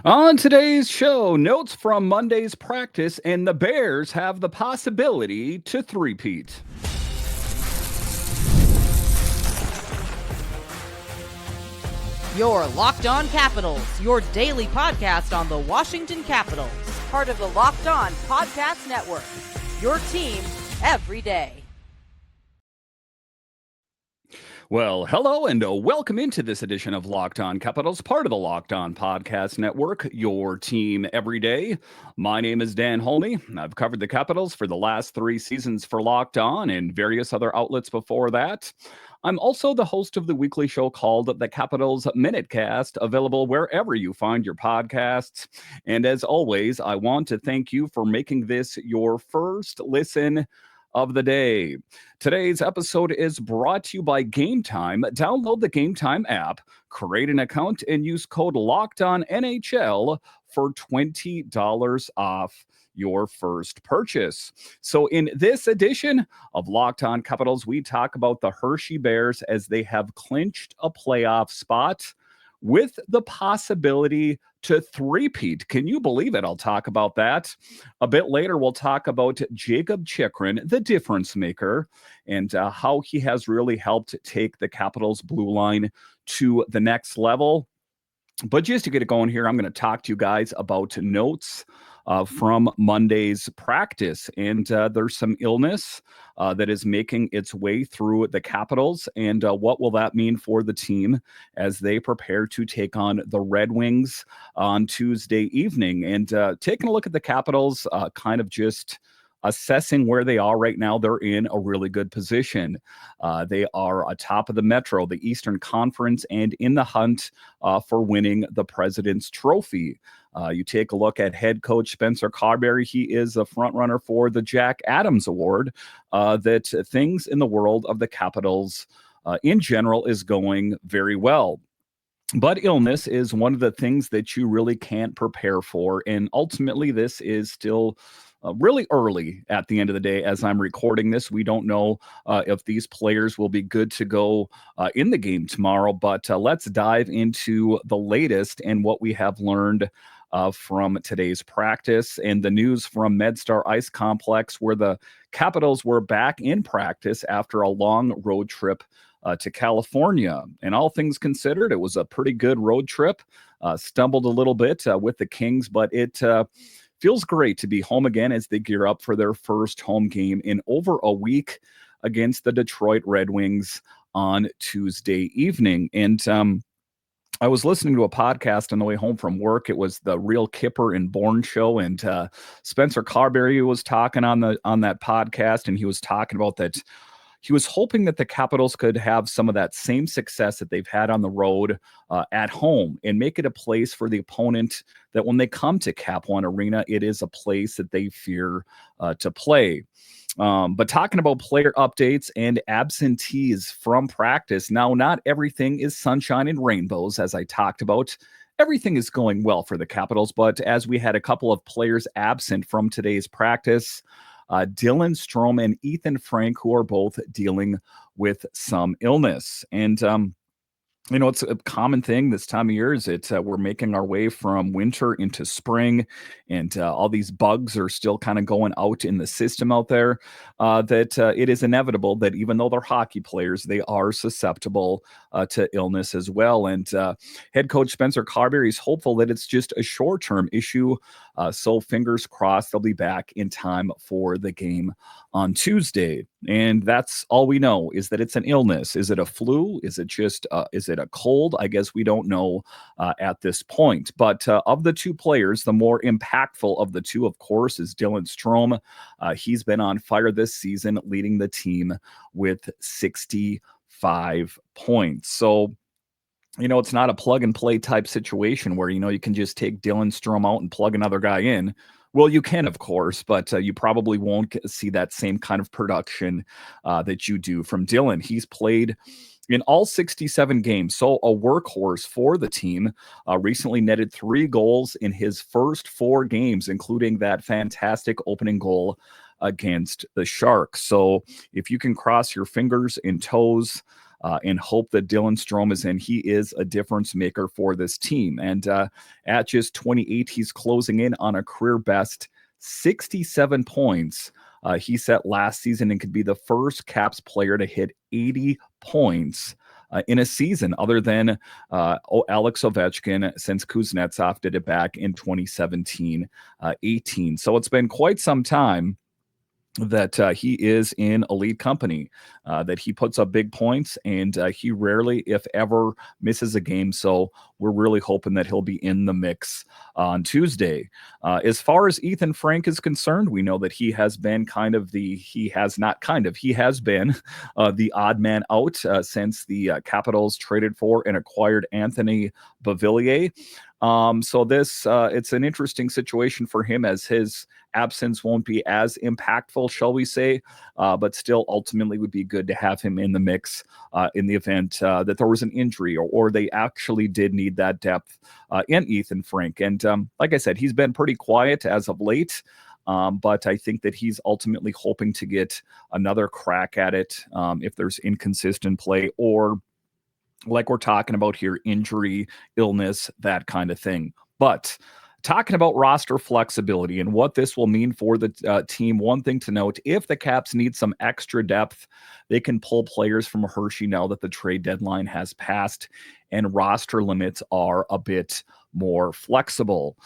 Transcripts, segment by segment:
On today's show, notes from Monday's practice, and the Bears have the possibility to three-peat. Your Locked On Capitals, your daily podcast on the Washington Capitals. Part of the Locked On Podcast Network. Your team every day. Well, hello and welcome into this edition of Locked On Capitals, part of the Locked On Podcast Network, your team every day. My name is Dan Holney. I've covered the Capitals for the last 3 seasons for Locked On and various other outlets before that. I'm also the host of the weekly show called The Capitals Minutecast, available wherever you find your podcasts. And as always, I want to thank you for making this your first listen of the day. Today's episode is brought to you by Game Time. Download the Game Time app, create an account, and use code LOCKEDONNHL for $20 off your first purchase. So in this edition of Locked On Capitals, we talk about the Hershey Bears as they have clinched a playoff spot with the possibility to three-peat. Can you believe it? I'll talk about that. A bit later, we'll talk about Jakob Chychrun, the difference maker, and how he has really helped take the Capitals blue line to the next level. But just to get it going here, I'm going to talk to you guys about notes from Monday's practice. And there's some illness that is making its way through the Capitals. And what will that mean for the team as they prepare to take on the Red Wings on Tuesday evening? And taking a look at the Capitals, kind of just assessing where they are right now, they're in a really good position. They are atop of the Metro, the Eastern Conference, and in the hunt for winning the President's Trophy. You take a look at head coach Spencer Carberry. He is a front runner for the Jack Adams Award. That things in the world of the Capitals in general is going very well. But illness is one of the things that you really can't prepare for. And ultimately, this is still really early at the end of the day. As I'm recording this, we don't know if these players will be good to go in the game tomorrow. But let's dive into the latest and what we have learned from today's practice and the news from MedStar Ice Complex, where the Capitals were back in practice after a long road trip to California. And all things considered, it was a pretty good road trip. Stumbled a little bit with the Kings, but it feels great to be home again as they gear up for their first home game in over a week against the Detroit Red Wings on Tuesday evening. And I was listening to a podcast on the way home from work. It was the Real Kipper and Bourne show, and Spencer Carberry was talking on that podcast, and he was talking about that. He was hoping that the Capitals could have some of that same success that they've had on the road at home and make it a place for the opponent that when they come to Cap One Arena, it is a place that they fear to play. But talking about player updates and absentees from practice, now not everything is sunshine and rainbows, as I talked about. Everything is going well for the Capitals, but as we had a couple of players absent from today's practice, Dylan Strome and Ethen Frank, who are both dealing with some illness. And it's a common thing this time of year is we're making our way from winter into spring, and all these bugs are still kind of going out in the system out there, that it is inevitable that even though they're hockey players, they are susceptible to illness as well. And head coach Spencer Carberry is hopeful that it's just a short-term issue. So fingers crossed they'll be back in time for the game on Tuesday. And that's all we know, is that it's an illness. Is it a flu? Is it just, is it a cold? I guess we don't know at this point. But of the two players, the more impactful of the two, of course, is Dylan Strome. He's been on fire this season, leading the team with 65 points. So, it's not a plug and play type situation where, you can just take Dylan Strome out and plug another guy in. Well, you can, of course, but you probably won't see that same kind of production that you do from Dylan. He's played in all 67 games, so a workhorse for the team. Recently netted 3 goals in his first 4 games, including that fantastic opening goal against the Sharks. So if you can cross your fingers and toes and hope that Dylan Strome is in. He is a difference maker for this team. And at just 28, he's closing in on a career best 67 points. He set last season and could be the first Caps player to hit 80 points in a season, other than Alex Ovechkin, since Kuznetsov did it back in 2017-18. So it's been quite some time that he is in elite company, that he puts up big points, and he rarely, if ever, misses a game. So we're really hoping that he'll be in the mix on Tuesday. As far as Ethen Frank is concerned, we know that he has been he has been the odd man out since the Capitals traded for and acquired Anthony Beauvillier. So this, it's an interesting situation for him, as his absence won't be as impactful, shall we say, but still ultimately would be good to have him in the mix in the event that there was an injury, or they actually did need that depth in Ethen Frank. And like I said, he's been pretty quiet as of late. But I think that he's ultimately hoping to get another crack at it if there's inconsistent play, or like we're talking about here, injury, illness, that kind of thing. But talking about roster flexibility and what this will mean for the team, one thing to note: if the Caps need some extra depth, they can pull players from Hershey now that the trade deadline has passed and roster limits are a bit more flexible.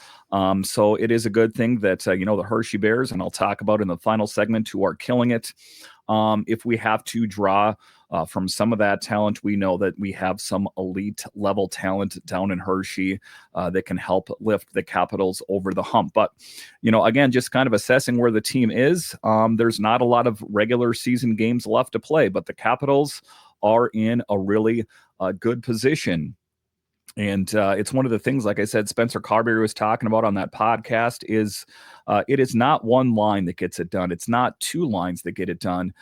So it is a good thing that, the Hershey Bears, and I'll talk about in the final segment, who are killing it. If we have to draw from some of that talent, we know that we have some elite level talent down in Hershey that can help lift the Capitals over the hump. But, again, just kind of assessing where the team is. There's not a lot of regular season games left to play, but the Capitals are in a really good position. And it's one of the things, like I said, Spencer Carberry was talking about on that podcast, is it is not one line that gets it done. It's not two lines that get it done.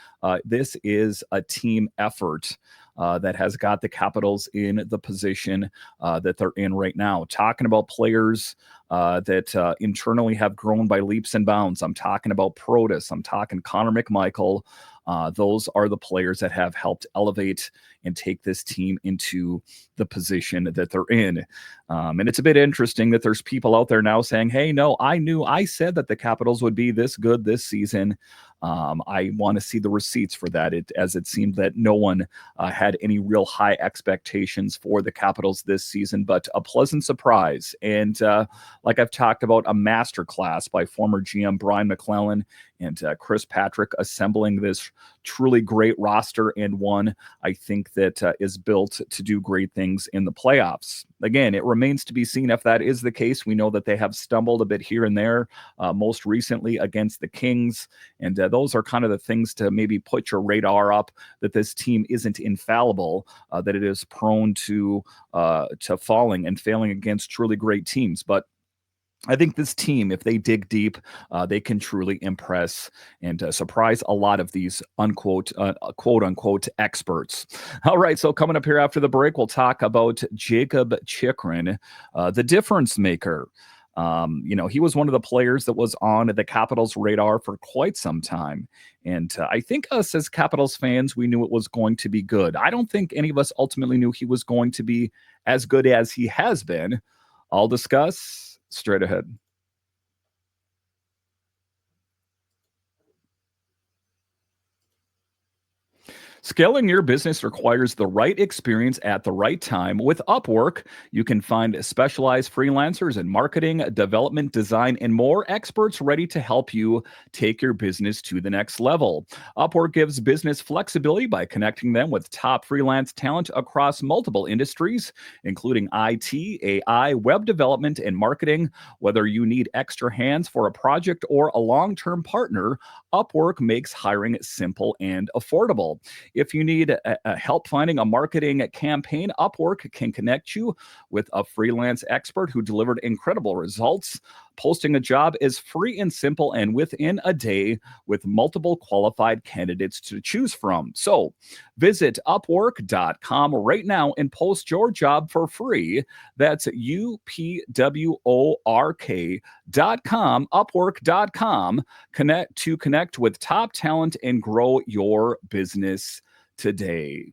This is a team effort that has got the Capitals in the position that they're in right now. Talking about players that internally have grown by leaps and bounds. I'm talking about Protas. I'm talking Connor McMichael. Those are the players that have helped elevate and take this team into the position that they're in. And it's a bit interesting that there's people out there now saying, hey, no, I said that the Capitals would be this good this season. I want to see the receipts for that, as it seemed that no one had any real high expectations for the Capitals this season, but a pleasant surprise. And like I've talked about, a masterclass by former GM Brian McClellan and Chris Patrick, assembling this truly great roster, and one I think that is built to do great things in the playoffs. Again, it remains to be seen if that is the case. We know that they have stumbled a bit here and there, most recently against the Kings, and those are kind of the things to maybe put your radar up, that this team isn't infallible, that it is prone to falling and failing against truly great teams. But I think this team, if they dig deep, they can truly impress and surprise a lot of these quote unquote experts. All right, so coming up here after the break, we'll talk about Jakob Chychrun, the difference maker. He was one of the players that was on the Capitals radar for quite some time. And I think us as Capitals fans, we knew it was going to be good. I don't think any of us ultimately knew he was going to be as good as he has been. I'll discuss straight ahead. Scaling your business requires the right experience at the right time. With Upwork, you can find specialized freelancers in marketing, development, design, and more, experts ready to help you take your business to the next level. Upwork gives business flexibility by connecting them with top freelance talent across multiple industries, including IT, AI, web development, and marketing. Whether you need extra hands for a project or a long-term partner, Upwork makes hiring simple and affordable. If you need help finding a marketing campaign, Upwork can connect you with a freelance expert who delivered incredible results. Posting a job is free and simple, and within a day, with multiple qualified candidates to choose from. So visit Upwork.com right now and post your job for free. That's UPWORK.com, Upwork.com. Connect with top talent and grow your business today.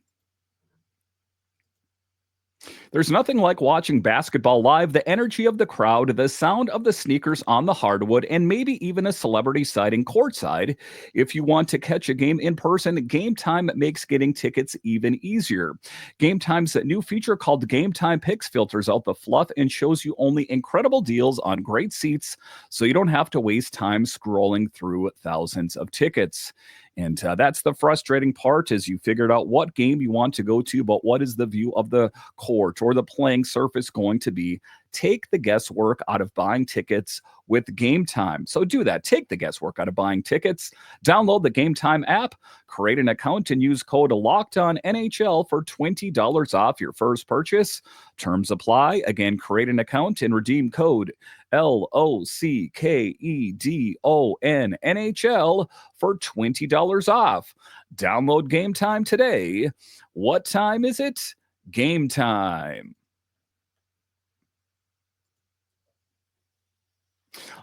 There's nothing like watching basketball live, the energy of the crowd, the sound of the sneakers on the hardwood, and maybe even a celebrity sighting courtside. If you want to catch a game in person, Game Time makes getting tickets even easier. Game Time's new feature called Game Time Picks filters out the fluff and shows you only incredible deals on great seats, so you don't have to waste time scrolling through thousands of tickets. And that's the frustrating part, is you figured out what game you want to go to, but what is the view of the court or the playing surface going to be? Take the guesswork out of buying tickets with Game Time. So do that. Take the guesswork out of buying tickets. Download the Game Time app, create an account, and use code LOCKEDONNHL for $20 off your first purchase. Terms apply. Again, create an account and redeem code LOCKEDONNHL for $20 off. Download Game Time today. What time is it? Game time.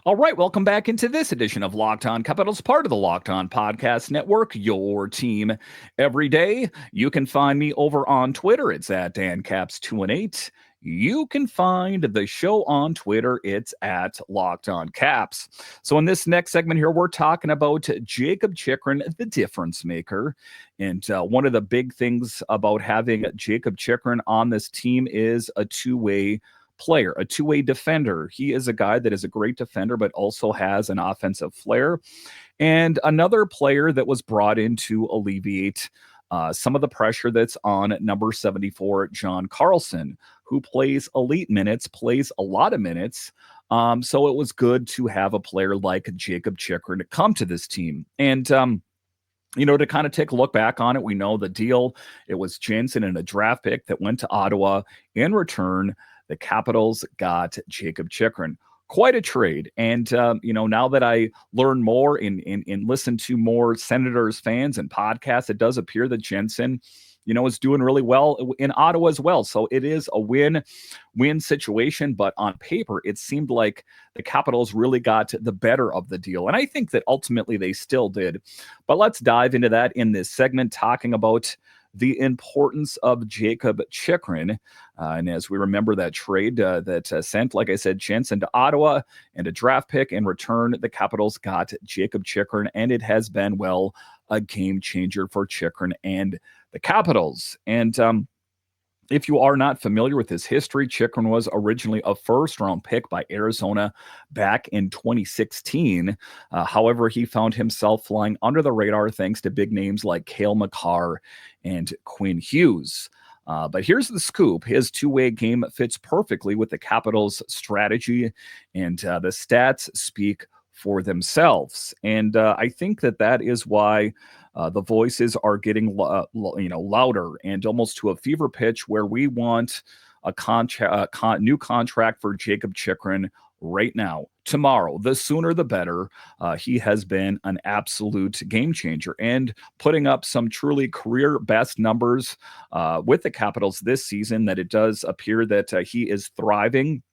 All right, welcome back into this edition of Locked On Capitals, part of the Locked On Podcast Network, your team every day. You can find me over on Twitter. It's at DanCaps218. You can find the show on Twitter. It's at Locked On Caps. So in this next segment here, we're talking about Jakob Chychrun, the difference maker. And one of the big things about having Jakob Chychrun on this team is a two-way player, a two-way defender. He is a guy that is a great defender, but also has an offensive flair. And another player that was brought in to alleviate some of the pressure that's on number 74, John Carlson, who plays elite minutes, plays a lot of minutes. So it was good to have a player like Jakob Chychrun to come to this team. And, to kind of take a look back on it, we know the deal. It was Jensen and a draft pick that went to Ottawa. In return, the Capitals got Jakob Chychrun. Quite a trade. And, now that I learn more and listen to more Senators fans and podcasts, it does appear that Jensen, is doing really well in Ottawa as well. So it is a win-win situation. But on paper, it seemed like the Capitals really got the better of the deal. And I think that ultimately they still did. But let's dive into that in this segment, talking about the importance of Jakob Chychrun. And as we remember that trade that sent, like I said, Jensen to Ottawa and a draft pick. In return, the Capitals got Jakob Chychrun, and it has been, well, a game changer for Chychrun and the Capitals. And if you are not familiar with his history, Chychrun was originally a first-round pick by Arizona back in 2016. However, he found himself flying under the radar thanks to big names like Cale Makar and Quinn Hughes. But here's the scoop. His two-way game fits perfectly with the Capitals' strategy, and the stats speak for themselves. And I think that is why the voices are getting louder and almost to a fever pitch, where we want a new contract for Jakob Chychrun right now, tomorrow. The sooner the better. He has been an absolute game changer and putting up some truly career best numbers with the Capitals this season, that it does appear that he is thriving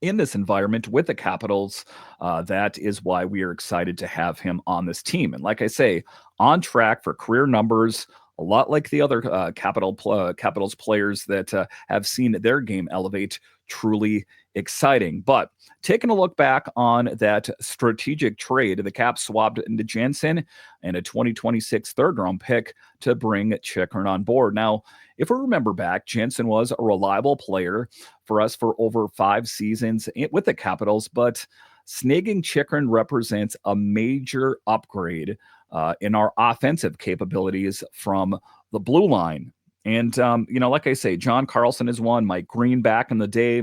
in this environment with the Capitals. That is why we are excited to have him on this team. And like I say, on track for career numbers, a lot like the other Capitals players that have seen their game elevate. Truly exciting. But taking a look back on that strategic trade, the Caps swapped into Jensen and a 2026 third-round pick to bring Chychrun on board. Now, if we remember back, Jensen was a reliable player for us for over 5 seasons with the Capitals, but snagging Chychrun represents a major upgrade in our offensive capabilities from the blue line. And, like I say, John Carlson is one, Mike Green back in the day,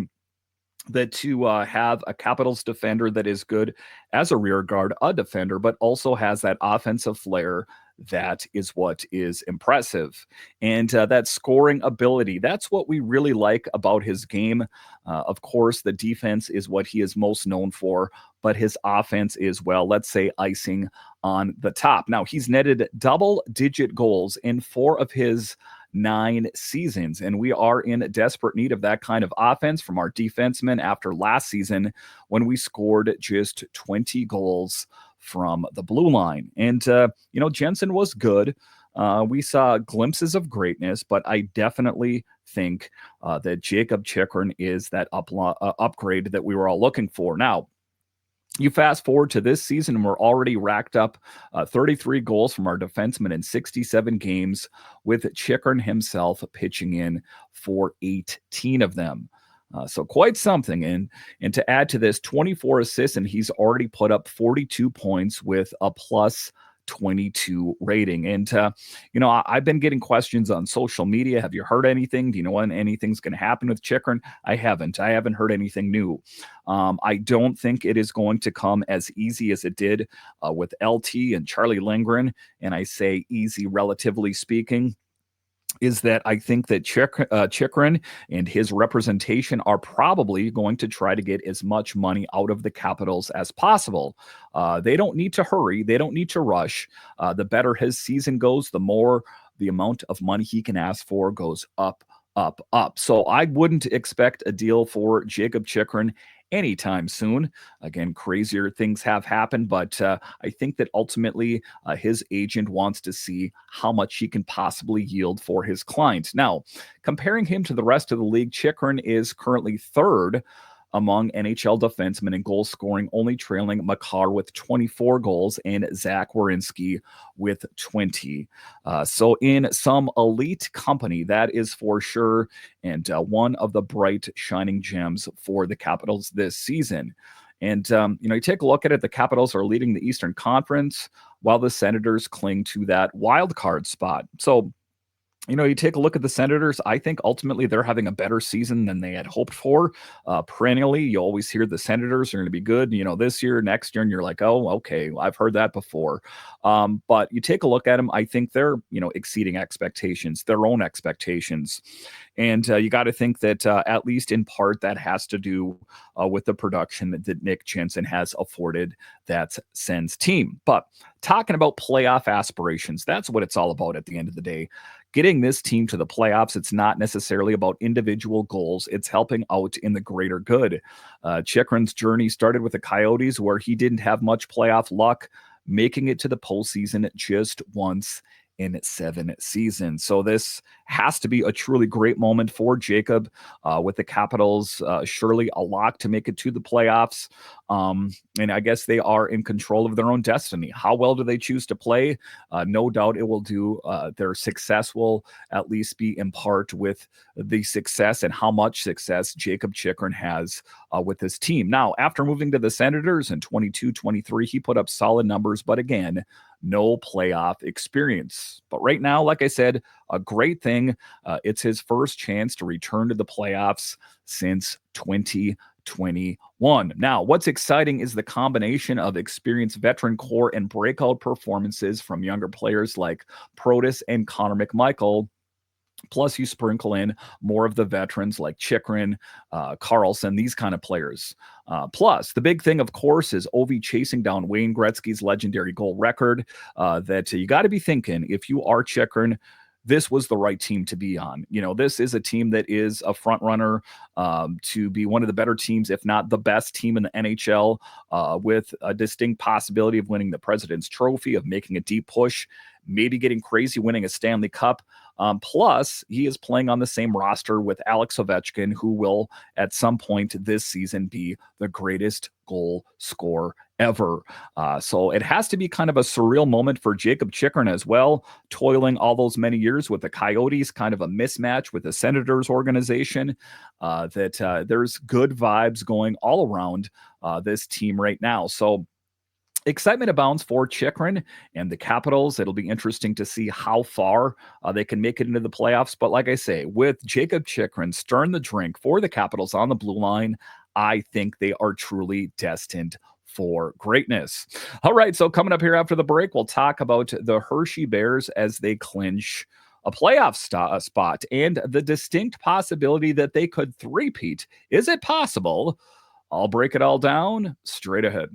that to have a Capitals defender that is good as a rear guard, a defender, but also has that offensive flair, that is what is impressive. And that scoring ability, that's what we really like about his game. Of course, the defense is what he is most known for, but his offense is, well, let's say icing on the top. Now, he's netted double-digit goals in 4 of his 9 seasons, and we are in desperate need of that kind of offense from our defensemen after last season, when we scored just 20 goals from the blue line. And, Jensen was good. We saw glimpses of greatness, but I definitely think that Jakob Chychrun is that upgrade that we were all looking for. Now, you fast forward to this season, and we're already racked up 33 goals from our defensemen in 67 games, with Chychrun himself pitching in for 18 of them. So quite something. And to add to this, 24 assists, and he's already put up 42 points with a plus 22 rating. And, I've been getting questions on social media. Have you heard anything? Do you know when anything's going to happen with Chychrun? I haven't heard anything new. I don't think it is going to come as easy as it did with LT and Charlie Lindgren. And I say easy, relatively speaking, is that I think that Chychrun and his representation are probably going to try to get as much money out of the Capitals as possible. They don't need to hurry. They don't need to rush. The better his season goes, the more the amount of money he can ask for goes up, up, up. So I wouldn't expect a deal for Jakob Chychrun anytime soon. Again, crazier things have happened, but I think that ultimately his agent wants to see how much he can possibly yield for his client. Now, comparing him to the rest of the league, Chychrun is currently third among NHL defensemen in goal scoring, only trailing Makar with 24 goals and Zach Werenski with 20. So in some elite company, that is for sure, and one of the bright shining gems for the Capitals this season. And, you take a look at it, the Capitals are leading the Eastern Conference while the Senators cling to that wild card spot. So, you take a look at the Senators. I think ultimately they're having a better season than they had hoped for. Perennially, you always hear the Senators are going to be good, this year, next year, and you're like, oh, okay, I've heard that before. But you take a look at them, I think they're, exceeding expectations, their own expectations. And you got to think that at least in part that has to do with the production that Nick Jensen has afforded that Sens team. But talking about playoff aspirations, that's what it's all about at the end of the day. Getting this team to the playoffs, it's not necessarily about individual goals. It's helping out in the greater good. Chychrun's journey started with the Coyotes, where he didn't have much playoff luck, making it to the postseason just once in 7 seasons. So this has to be a truly great moment for Jakob with the Capitals. Surely a lock to make it to the playoffs. And I guess they are in control of their own destiny. How well do they choose to play? No doubt it will do. Their success will at least be in part with the success and how much success Jakob Chychrun has with his team. Now, after moving to the Senators in 22-23, he put up solid numbers, but again, no playoff experience. But right now, like I said, a great thing. It's his first chance to return to the playoffs since 2021. Now, what's exciting is the combination of experienced veteran core and breakout performances from younger players like Protas and Connor McMichael. Plus, you sprinkle in more of the veterans like Chychrun, Carlson, these kind of players. Plus, the big thing, of course, is Ovi chasing down Wayne Gretzky's legendary goal record that you got to be thinking, if you are Chychrun, this was the right team to be on. This is a team that is a front runner to be one of the better teams, if not the best team in the NHL, with a distinct possibility of winning the President's Trophy, of making a deep push, maybe getting crazy, winning a Stanley Cup. Plus, he is playing on the same roster with Alex Ovechkin, who will at some point this season be the greatest goal scorer ever. So it has to be kind of a surreal moment for Jakob Chychrun as well, toiling all those many years with the Coyotes, kind of a mismatch with the Senators organization, that there's good vibes going all around this team right now. So excitement abounds for Chychrun and the Capitals. It'll be interesting to see how far they can make it into the playoffs. But like I say, with Jakob Chychrun stirring the drink for the Capitals on the blue line, I think they are truly destined for greatness. All right, so coming up here after the break, we'll talk about the Hershey Bears as they clinch a playoff spot and the distinct possibility that they could three-peat. Is it possible? I'll break it all down straight ahead.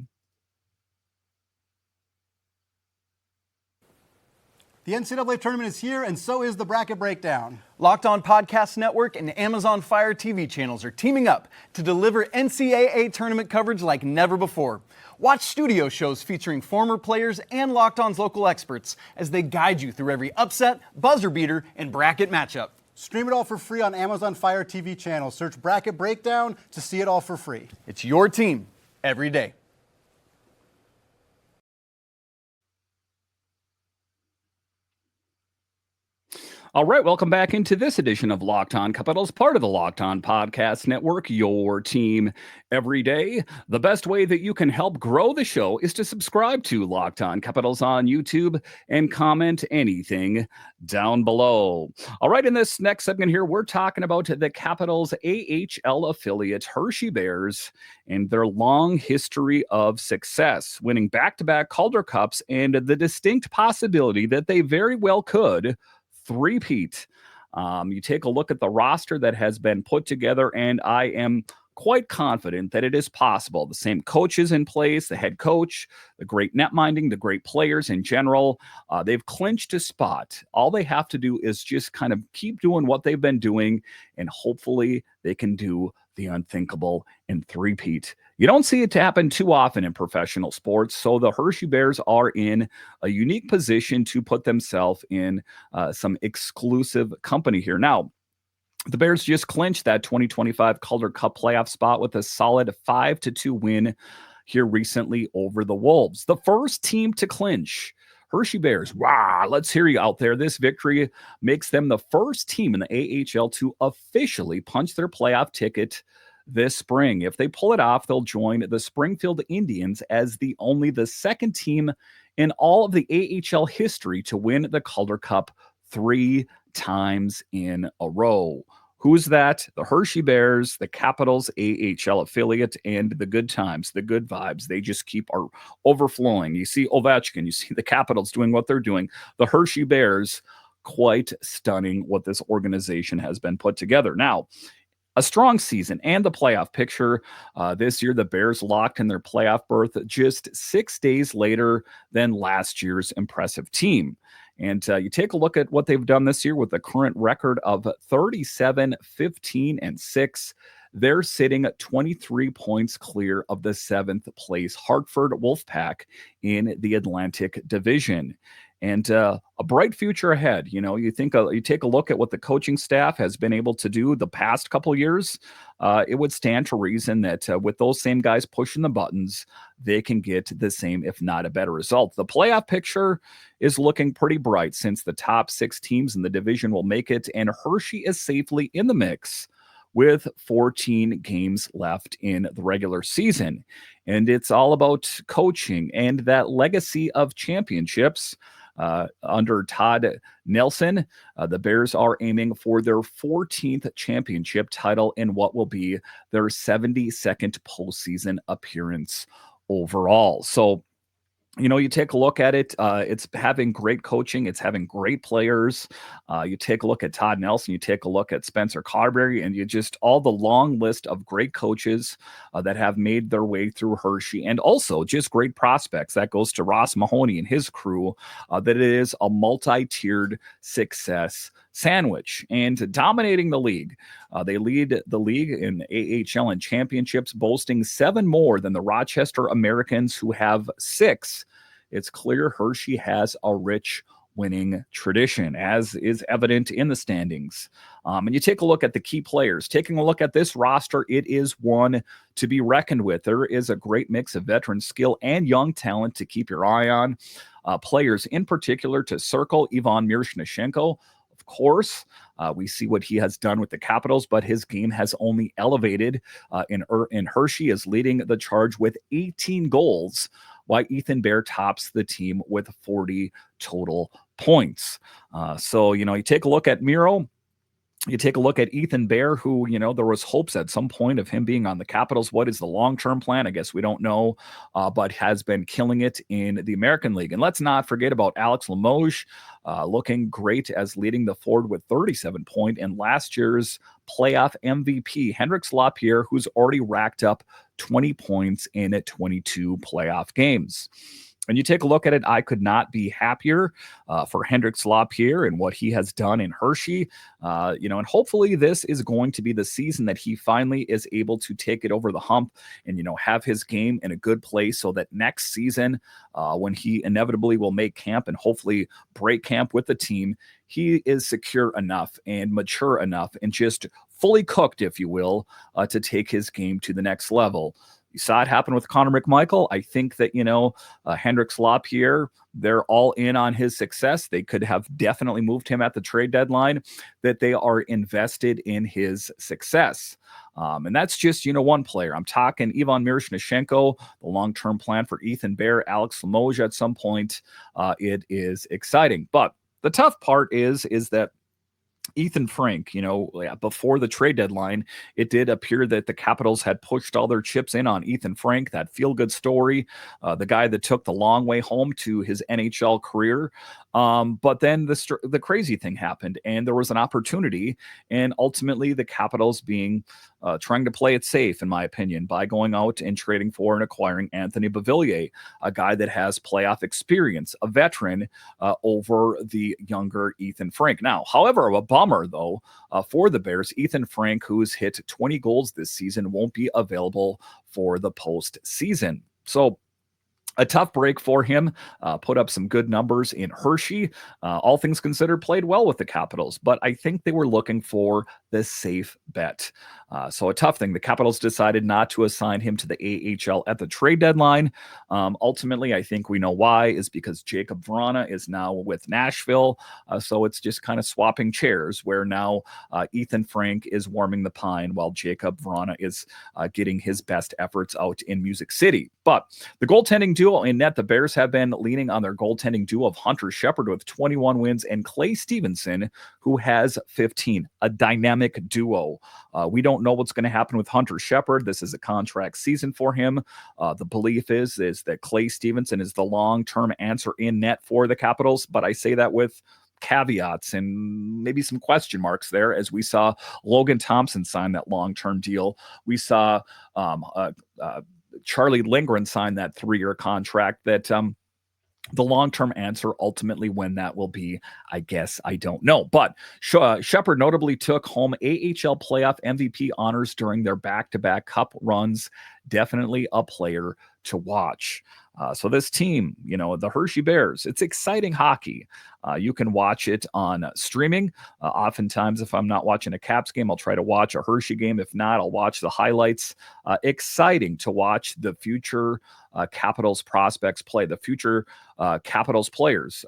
The NCAA tournament is here, and so is the Bracket Breakdown. Locked On Podcast Network and Amazon Fire TV channels are teaming up to deliver NCAA tournament coverage like never before. Watch studio shows featuring former players and Locked On's local experts as they guide you through every upset, buzzer beater, and bracket matchup. Stream it all for free on Amazon Fire TV channel. Search Bracket Breakdown to see it all for free. It's your team every day. All right, welcome back into this edition of Locked On Capitals, part of the Locked On Podcast Network, your team every day. The best way that you can help grow the show is to subscribe to Locked On Capitals on YouTube and comment anything down below. All right, in this next segment here, we're talking about the Capitals AHL affiliate, Hershey Bears, and their long history of success, winning back-to-back Calder Cups and the distinct possibility that they very well could three-peat. You take a look at the roster that has been put together, and I am quite confident that it is possible. The same coaches in place, the head coach, the great net minding, the great players in general, they've clinched a spot. All they have to do is just kind of keep doing what they've been doing, and hopefully they can do the unthinkable and three-peat. You don't see it happen too often in professional sports, so the Hershey Bears are in a unique position to put themselves in some exclusive company here. Now, the Bears just clinched that 2025 Calder Cup playoff spot with a solid 5-2 win here recently over the Wolves. The first team to clinch. Hershey Bears, wow, let's hear you out there. This victory makes them the first team in the AHL to officially punch their playoff ticket this spring. If they pull it off, they'll join the Springfield Indians as the second team in all of the AHL history to win the Calder Cup 3 times in a row. Who's that? The Hershey Bears, the Capitals AHL affiliate, and the good times, the good vibes. They just keep overflowing. You see Ovechkin, you see the Capitals doing what they're doing. The Hershey Bears, quite stunning what this organization has been put together. Now, a strong season and the playoff picture. This year, the Bears locked in their playoff berth just 6 days later than last year's impressive team. And you take a look at what they've done this year with the current record of 37, 15, and 6. They're sitting at 23 points clear of the 7th place Hartford Wolfpack in the Atlantic Division. And a bright future ahead. You know, you take a look at what the coaching staff has been able to do the past couple years. It would stand to reason that with those same guys pushing the buttons, they can get the same, if not a better result. The playoff picture is looking pretty bright since the top 6 teams in the division will make it, and Hershey is safely in the mix with 14 games left in the regular season. And it's all about coaching and that legacy of championships. Under Todd Nelson, the Bears are aiming for their 14th championship title in what will be their 72nd postseason appearance overall. So, you know, you take a look at it, it's having great coaching, it's having great players. You take a look at Todd Nelson, you take a look at Spencer Carberry, and you just all the long list of great coaches that have made their way through Hershey, and also just great prospects. That goes to Ross Mahoney and his crew, that it is a multi-tiered success sandwich and dominating the league. They lead the league in AHL and championships, boasting 7 more than the Rochester Americans, who have 6. It's clear Hershey has a rich winning tradition, as is evident in the standings. And you take a look at the key players. Taking a look at this roster, it is one to be reckoned with. There is a great mix of veteran skill and young talent to keep your eye on. Players in particular to circle: Ivan Mirshnashenko. Of course, we see what he has done with the Capitals, but his game has only elevated. In Hershey is leading the charge with 18 goals, while Ethen Bear tops the team with 40 total points. So, you know, you take a look at Miro. You take a look at Ethen Bear, who, you know, there was hopes at some point of him being on the Capitals. What is the long-term plan? I guess we don't know, but has been killing it in the American League. And let's not forget about Alex Limoges, looking great as leading the Ford with 37 points, and last year's playoff MVP, Hendrix Lapierre, who's already racked up 20 points in 22 playoff games. When you take a look at it, I could not be happier for Hendrix Lapierre and what he has done in Hershey. And hopefully this is going to be the season that he finally is able to take it over the hump and, have his game in a good place so that next season, when he inevitably will make camp and hopefully break camp with the team, he is secure enough and mature enough and just fully cooked, if you will, to take his game to the next level. You saw it happen with Connor McMichael. I think that, Hendrix Lapierre, they're all in on his success. They could have definitely moved him at the trade deadline, that they are invested in his success. And that's just, one player. I'm talking Ivan Miroshnichenko, the long-term plan for Ethen Bear, Alex Limoges at some point. It is exciting. But the tough part is that Ethen Frank, before the trade deadline, it did appear that the Capitals had pushed all their chips in on Ethen Frank, that feel-good story, the guy that took the long way home to his NHL career. But then the crazy thing happened, and there was an opportunity, and ultimately the Capitals trying to play it safe, in my opinion, by going out and trading for and acquiring Anthony Beauvillier, a guy that has playoff experience, a veteran, over the younger Ethen Frank. Now, however, a bummer, though, for the Bears, Ethen Frank, who's hit 20 goals this season, won't be available for the postseason. So a tough break for him, put up some good numbers in Hershey. All things considered, played well with the Capitals, but I think they were looking for the safe bet. So a tough thing. The Capitals decided not to assign him to the AHL at the trade deadline. Ultimately, I think we know why, is because Jakob Vrana is now with Nashville. So it's just kind of swapping chairs, where now Ethen Frank is warming the pine while Jakob Vrana is getting his best efforts out in Music City. But the goaltending duo in net, the Bears have been leaning on their goaltending duo of Hunter Shepard with 21 wins and Clay Stevenson, who has 15, a dynamic duo. We don't know what's going to happen with Hunter Shepard. This is a contract season for him. The belief is that Clay Stevenson is the long-term answer in net for the Capitals, but I say that with caveats and maybe some question marks there, as we saw Logan Thompson sign that long-term deal. We saw Charlie Lindgren signed that 3-year contract that the long-term answer, ultimately when that will be, I guess I don't know. But Shepard notably took home AHL playoff MVP honors during their back-to-back cup runs. Definitely a player to watch. So this team, the Hershey Bears, it's exciting hockey. You can watch it on streaming. Oftentimes, if I'm not watching a Caps game, I'll try to watch a Hershey game. If not, I'll watch the highlights. Exciting to watch the future Capitals prospects play, the future Capitals players,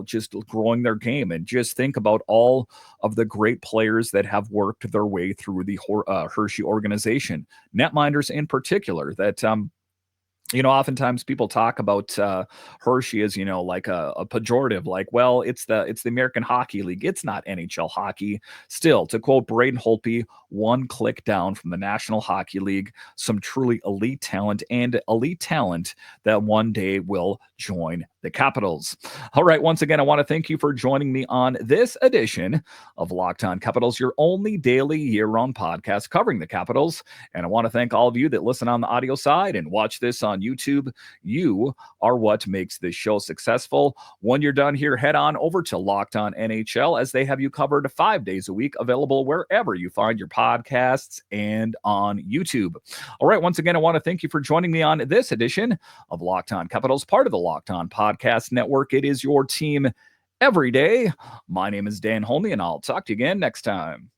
just growing their game. And just think about all of the great players that have worked their way through the Hershey organization, netminders in particular, that oftentimes people talk about Hershey as, like a pejorative, like, well, it's the American Hockey League. It's not NHL hockey. Still, to quote Braden Holtby, one click down from the National Hockey League, some truly elite talent that one day will join the Capitals. All right. Once again, I want to thank you for joining me on this edition of Locked On Capitals, your only daily year-round podcast covering the Capitals. And I want to thank all of you that listen on the audio side and watch this on YouTube. You are what makes this show successful. When you're done here, head on over to Locked On NHL, as they have you covered 5 days a week, available wherever you find your podcasts and on YouTube. All right. Once again, I want to thank you for joining me on this edition of Locked On Capitals, part of the Locked On Podcast Network. It is your team every day. My name is Dan Holney, and I'll talk to you again next time.